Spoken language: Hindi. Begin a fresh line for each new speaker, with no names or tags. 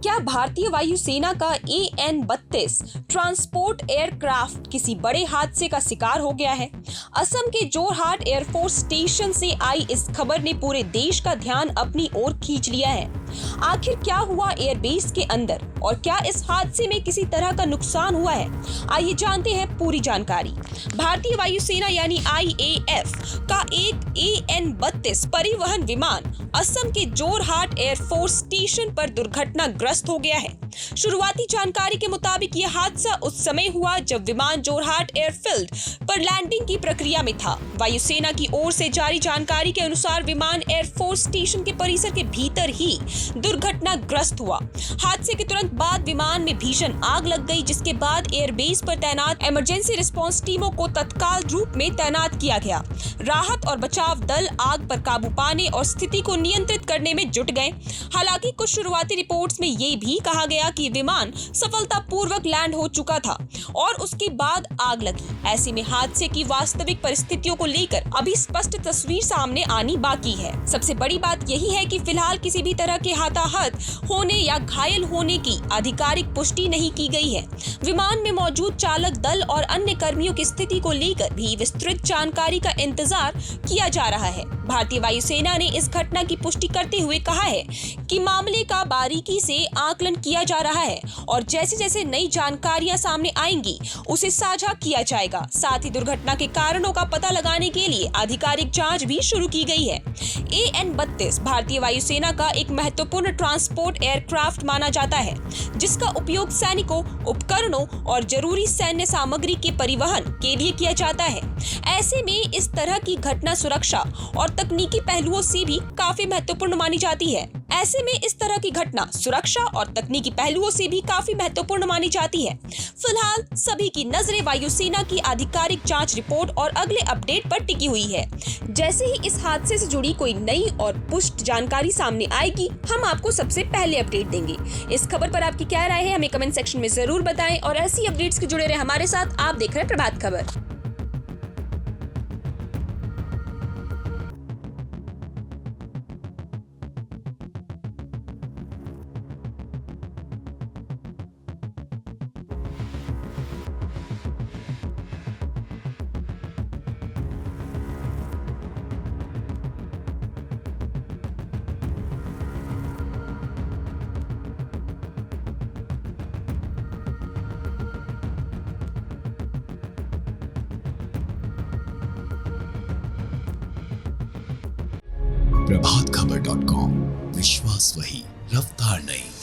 क्या भारतीय वायुसेना का AN-32 ट्रांसपोर्ट एयरक्राफ्ट किसी बड़े हादसे का शिकार हो गया है? असम के जोरहाट एयरफोर्स स्टेशन से आई इस खबर ने पूरे देश का ध्यान अपनी ओर खींच लिया है। आखिर क्या हुआ एयरबेस के अंदर और क्या इस हादसे में किसी तरह का नुकसान हुआ है? आइए जानते हैं पूरी जानकारी। भारतीय वायुसेना यानी IAF का एक AN-32 परिवहन विमान असम के जोरहाट एयरफोर्स स्टेशन पर दुर्घटनाग्रस्त हो गया है। शुरुआती जानकारी के मुताबिक यह हादसा उस समय हुआ जब विमान जोरहाट एयरफील्ड पर लैंडिंग की प्रक्रिया में था। वायुसेना की ओर से जारी जानकारी के अनुसार विमान एयरफोर्स स्टेशन के परिसर के भीतर ही दुर्घटनाग्रस्त हुआ। हादसे के तुरंत बाद विमान में भीषण आग लग गई, जिसके बाद एयरबेस पर तैनात इमरजेंसी रिस्पांस टीमों को तत्काल रूप में तैनात किया गया। राहत और बचाव दल आग पर काबू पाने और स्थिति को नियंत्रित करने में जुट गए। हालांकि कुछ शुरुआती रिपोर्ट्स में ये भी कहा गया कि विमान सफलतापूर्वक लैंड हो चुका था और उसके बाद आग लगी। ऐसे में हादसे की वास्तविक परिस्थितियों को लेकर अभी स्पष्ट तस्वीर सामने आनी बाकी है। सबसे बड़ी बात यही है कि फिलहाल किसी भी तरह के हताहत होने या घायल होने की आधिकारिक पुष्टि नहीं की गई है। विमान में मौजूद चालक दल और अन्य कर्मियों की स्थिति को लेकर भी विस्तृत जानकारी का इंतजार किया जा रहा है। भारतीय वायुसेना ने इस घटना की पुष्टि करते हुए कहा है कि मामले का बारीकी से आकलन किया जा रहा है और जैसे जैसे नई जानकारियां सामने आएंगी उसे साझा किया जाएगा। साथ ही दुर्घटना के कारणों का पता लगाने के लिए आधिकारिक जांच भी शुरू की गई है। AN-32 भारतीय वायुसेना का एक महत्वपूर्ण ट्रांसपोर्ट एयरक्राफ्ट माना जाता है, जिसका उपयोग सैनिकों, उपकरणों और जरूरी सैन्य सामग्री के परिवहन के लिए किया जाता है। ऐसे में इस तरह की घटना सुरक्षा और तकनीकी पहलुओं से भी काफी महत्वपूर्ण मानी जाती है। फिलहाल सभी की नजरें वायुसेना की आधिकारिक जांच रिपोर्ट और अगले अपडेट पर टिकी हुई है। जैसे ही इस हादसे से जुड़ी कोई नई और पुष्ट जानकारी सामने आएगी, हम आपको सबसे पहले अपडेट देंगे। इस खबर पर आपकी क्या राय है, हमें कमेंट सेक्शन में जरूर बताएं और ऐसी अपडेट्स के जुड़े रहे हमारे साथ। आप देख रहे हैं प्रभात खबर।
प्रभातखबर.com, विश्वास वही, रफ्तार नहीं।